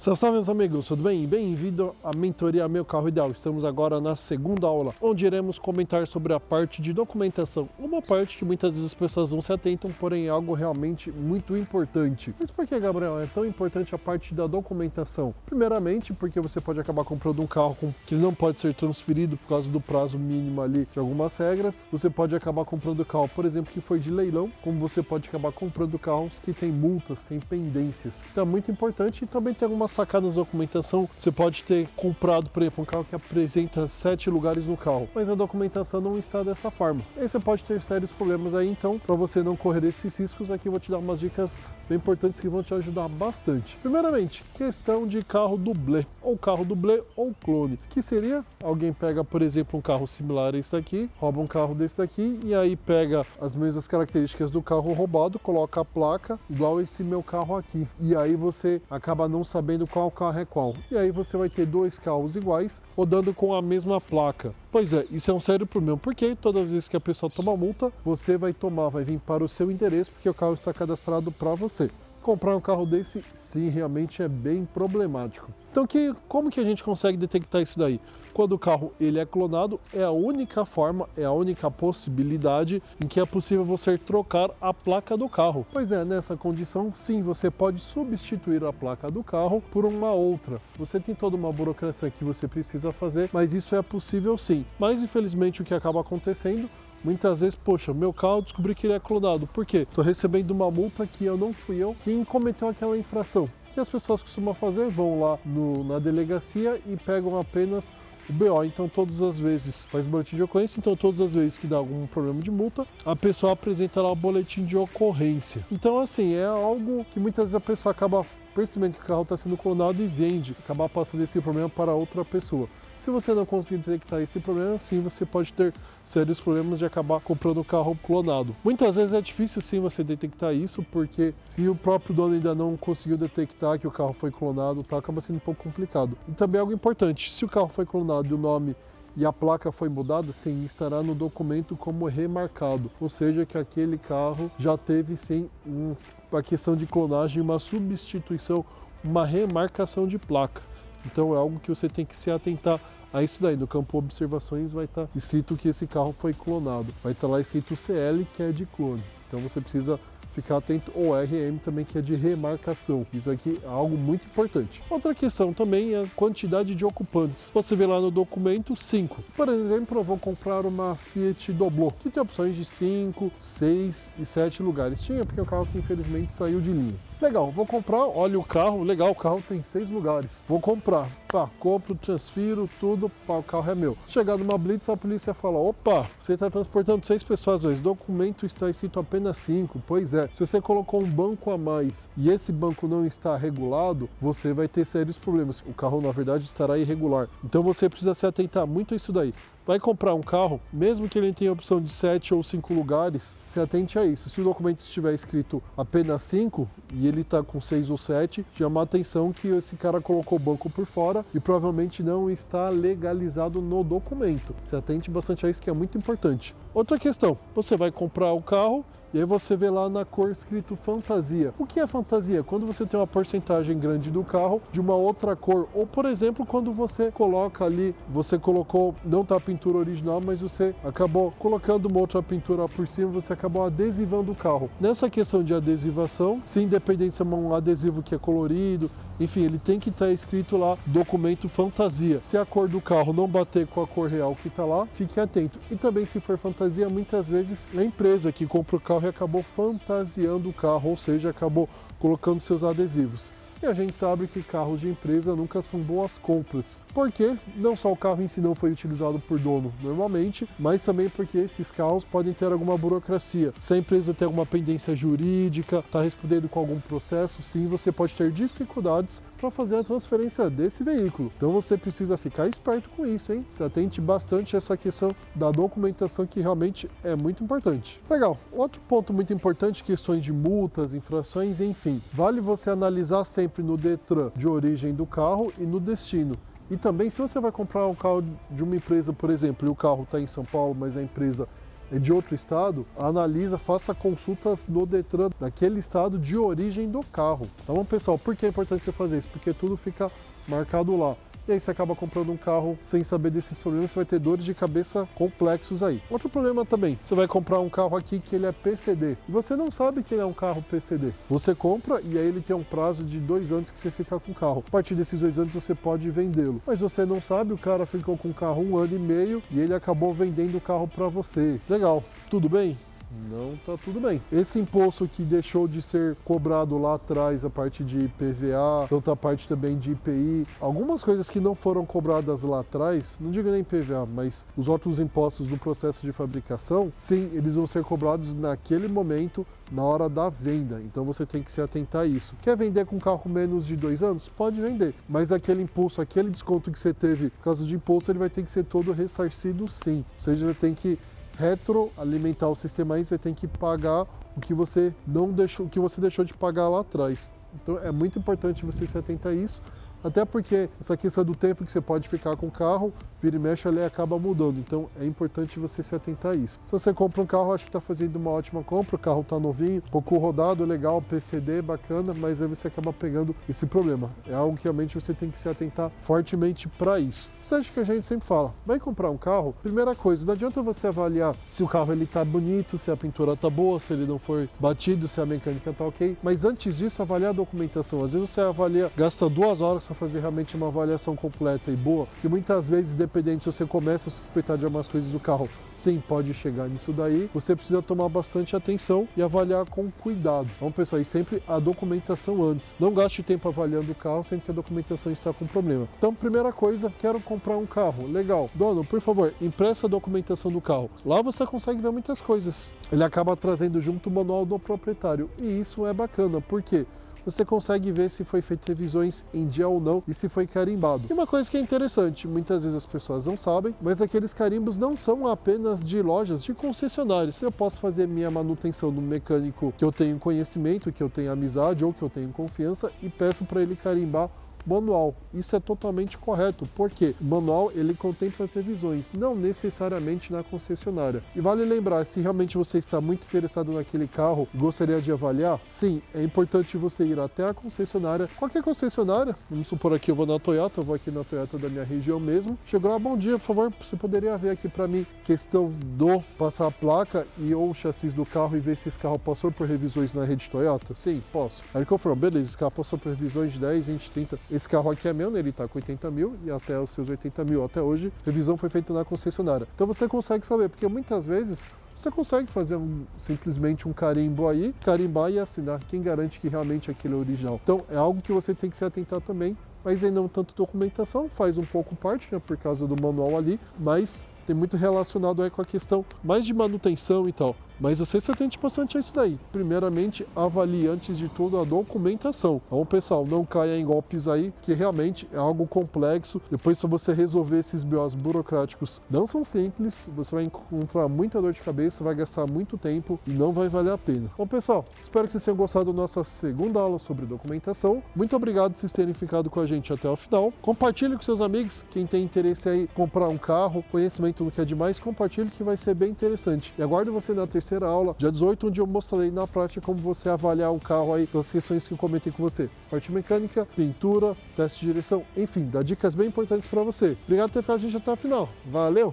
Salve, salve, meus amigos, tudo bem? Bem-vindo à mentoria Meu Carro Ideal. Estamos agora na segunda aula, onde iremos comentar sobre a parte de documentação. Uma parte que muitas vezes as pessoas não se atentam, porém é algo realmente muito importante. Mas por que, Gabriel, é tão importante a parte da documentação? Primeiramente, porque você pode acabar comprando um carro que não pode ser transferido por causa do prazo mínimo ali de algumas regras. Você pode acabar comprando carro, por exemplo, que foi de leilão, como você pode acabar comprando carros que tem multas, tem pendências. Então é muito importante e também tem algumas sacadas de documentação. Você pode ter comprado, por exemplo, um carro que apresenta 7 lugares no carro, mas a documentação não está dessa forma. Aí você pode ter sérios problemas aí, então, para você não correr esses riscos, aqui eu vou te dar umas dicas bem importantes que vão te ajudar bastante. Primeiramente, questão de carro dublê, ou carro dublê ou clone, que seria, alguém pega, por exemplo, um carro similar a esse daqui, rouba um carro desse daqui, e aí pega as mesmas características do carro roubado, coloca a placa, igual esse meu carro aqui, e aí você acaba não sabendo qual carro é qual. E aí você vai ter dois carros iguais, rodando com a mesma placa. Pois é, isso é um sério problema, porque todas as vezes que a pessoa toma multa, você vai vir para o seu endereço, porque o carro está cadastrado para você. Comprar um carro desse, sim, realmente é bem problemático. Então, como que a gente consegue detectar isso daí? Quando o carro ele é clonado, é a única forma, é a única possibilidade em que é possível você trocar a placa do carro. Pois é, nessa condição, sim, você pode substituir a placa do carro por uma outra. Você tem toda uma burocracia que você precisa fazer, mas isso é possível sim. Mas, infelizmente, o que acaba acontecendo, muitas vezes, poxa, meu carro descobri que ele é clonado. Por quê? Estou recebendo uma multa que não fui eu quem cometeu aquela infração. O que as pessoas costumam fazer? Vão lá na delegacia e pegam apenas o BO. Então, todas as vezes, faz boletim de ocorrência, então todas as vezes que dá algum problema de multa, a pessoa apresenta lá o boletim de ocorrência. Então, assim, é algo que muitas vezes a pessoa acaba percebendo que o carro está sendo clonado e vende, acabar passando esse problema para outra pessoa. Se você não conseguir detectar esse problema, sim, você pode ter sérios problemas de acabar comprando um carro clonado. Muitas vezes é difícil sim você detectar isso, porque se o próprio dono ainda não conseguiu detectar que o carro foi clonado, tá, acaba sendo um pouco complicado. E também algo importante, se o carro foi clonado e o nome e a placa foi mudada, sim, estará no documento como remarcado, ou seja, que aquele carro já teve sim uma questão de clonagem, uma substituição, uma remarcação de placa. Então é algo que você tem que se atentar a isso daí. No campo observações vai estar escrito que esse carro foi clonado. Vai estar lá escrito CL, que é de clone. Então você precisa ficar atento, ou RM também, que é de remarcação. Isso aqui é algo muito importante. Outra questão também é a quantidade de ocupantes. Você vê lá no documento 5. Por exemplo, eu vou comprar uma Fiat Doblò, que tem opções de 5, 6 e 7 lugares. Tinha, porque o carro que infelizmente saiu de linha. Legal, vou comprar, olha o carro, legal, o carro tem 6 lugares. Vou comprar, pá, compro, transfiro, tudo, pá, o carro é meu. Chegar numa blitz, a polícia fala, opa, você está transportando 6 pessoas hoje, documento está escrito apenas 5. Pois é, se você colocou um banco a mais e esse banco não está regulado, você vai ter sérios problemas. O carro, na verdade, estará irregular. Então você precisa se atentar muito a isso daí. Vai comprar um carro, mesmo que ele tenha a opção de 7 ou 5 lugares, se atente a isso. Se o documento estiver escrito apenas 5 e ele está com 6 ou 7, chama a atenção que esse cara colocou o banco por fora e provavelmente não está legalizado no documento. Se atente bastante a isso, que é muito importante. Outra questão, você vai comprar o carro e aí você vê lá na cor escrito fantasia. O que é fantasia? Quando você tem uma porcentagem grande do carro de uma outra cor. Ou, por exemplo, quando você coloca ali, você colocou, não tá a pintura original, mas você acabou colocando uma outra pintura por cima, você acabou adesivando o carro. Nessa questão de adesivação, se independente se é um adesivo que é colorido, enfim, ele tem que estar escrito lá, documento fantasia. Se a cor do carro não bater com a cor real que está lá, fique atento. E também, se for fantasia, muitas vezes a empresa que compra o carro e acabou fantasiando o carro, ou seja, acabou colocando seus adesivos. E a gente sabe que carros de empresa nunca são boas compras, porque não só o carro em si não foi utilizado por dono normalmente, mas também porque esses carros podem ter alguma burocracia. Se a empresa tem alguma pendência jurídica, está respondendo com algum processo, sim, você pode ter dificuldades para fazer a transferência desse veículo. Então você precisa ficar esperto com isso, hein? Se atente bastante a essa questão da documentação, que realmente é muito importante. Legal, outro ponto muito importante, questões de multas, infrações, enfim. Vale você analisar sempre no Detran de origem do carro e no destino. E também, se você vai comprar um carro de uma empresa, por exemplo, e o carro está em São Paulo, mas a empresa é de outro estado, analisa, faça consultas no Detran daquele estado de origem do carro. Tá bom, pessoal? Por que é importante você fazer isso? Porque tudo fica marcado lá. E aí você acaba comprando um carro sem saber desses problemas, você vai ter dores de cabeça complexos aí. Outro problema também, você vai comprar um carro aqui que ele é PCD, e você não sabe que ele é um carro PCD. Você compra e aí ele tem um prazo de 2 anos que você fica com o carro. A partir desses 2 anos você pode vendê-lo. Mas você não sabe, o cara ficou com o carro 1 ano e meio e ele acabou vendendo o carro para você. Legal, tudo bem? Não, tá tudo bem. Esse imposto que deixou de ser cobrado lá atrás, a parte de IPVA, tanto a parte também de IPI, algumas coisas que não foram cobradas lá atrás, não digo nem IPVA, mas os outros impostos do processo de fabricação, sim, eles vão ser cobrados naquele momento, na hora da venda. Então você tem que se atentar a isso. Quer vender com carro menos de 2 anos? Pode vender. Mas aquele impulso, aquele desconto que você teve por causa de imposto, ele vai ter que ser todo ressarcido sim. Ou seja, tem que retroalimentar o sistema aí, você tem que pagar o que você não deixou, o que você deixou de pagar lá atrás. Então é muito importante você se atentar a isso, até porque essa questão do tempo que você pode ficar com o carro, vira e mexe, ele acaba mudando. Então é importante você se atentar a isso. Se você compra um carro, acho que está fazendo uma ótima compra, o carro está novinho, pouco rodado, legal, PCD, bacana, mas aí você acaba pegando esse problema. É algo que realmente você tem que se atentar fortemente para isso. Você acha que a gente sempre fala, vai comprar um carro? Primeira coisa, não adianta você avaliar se o carro ele tá bonito, se a pintura tá boa, se ele não for batido, se a mecânica tá ok, mas antes disso avaliar a documentação. Às vezes você avalia, gasta 2 horas para fazer realmente uma avaliação completa e boa, que muitas vezes, dependendo se você começa a suspeitar de algumas coisas do carro, sim, pode chegar nisso daí, você precisa tomar bastante atenção e avaliar com cuidado. Então, pessoal, e sempre a documentação antes. Não gaste tempo avaliando o carro, sendo que a documentação está com problema. Então, primeira coisa, quero comprar um carro. Legal. Dono, por favor, impressa a documentação do carro. Lá você consegue ver muitas coisas. Ele acaba trazendo junto o manual do proprietário. E isso é bacana, por quê? Você consegue ver se foi feito revisões em dia ou não e se foi carimbado. E uma coisa que é interessante, muitas vezes as pessoas não sabem, mas aqueles carimbos não são apenas de lojas, de concessionários. Eu posso fazer minha manutenção no mecânico que eu tenho conhecimento, que eu tenho amizade ou que eu tenho confiança e peço para ele carimbar manual. Isso é totalmente correto, porque o manual ele contempla as revisões, não necessariamente na concessionária. E vale lembrar, se realmente você está muito interessado naquele carro e gostaria de avaliar, sim, é importante você ir até a concessionária, qualquer concessionária, vamos supor aqui eu vou na Toyota, eu vou aqui na Toyota da minha região mesmo, chegou lá, bom dia, por favor, você poderia ver aqui para mim questão do passar a placa e ou o chassi do carro e ver se esse carro passou por revisões na rede Toyota? Sim, posso. Aí que eu falo, beleza, esse carro passou por revisões de 10, 20, 30, esse carro aqui é meu, né? Ele está com 80 mil e até os seus 80 mil até hoje, revisão foi feita na concessionária. Então você consegue saber, porque muitas vezes você consegue fazer simplesmente um carimbo aí, carimbar e assinar. Quem garante que realmente aquilo é original? Então é algo que você tem que se atentar também, mas aí não tanto documentação, faz um pouco parte, né, por causa do manual ali, mas tem muito relacionado aí com a questão mais de manutenção e tal. Mas você se atente bastante a isso daí. Primeiramente, avalie antes de tudo a documentação. Então, pessoal, não caia em golpes aí, que realmente é algo complexo. Depois, se você resolver esses BOs burocráticos, não são simples. Você vai encontrar muita dor de cabeça, vai gastar muito tempo e não vai valer a pena. Bom, pessoal, espero que vocês tenham gostado da nossa segunda aula sobre documentação. Muito obrigado por vocês terem ficado com a gente até o final. Compartilhe com seus amigos. Quem tem interesse aí em comprar um carro, conhecimento do que é demais, compartilhe que vai ser bem interessante. E aguardo você na terceira aula, dia 18, onde eu mostrarei na prática como você avaliar o carro aí, das questões que eu comentei com você. Parte mecânica, pintura, teste de direção, enfim, dá dicas bem importantes para você. Obrigado por ter ficado com a gente até o final. Valeu!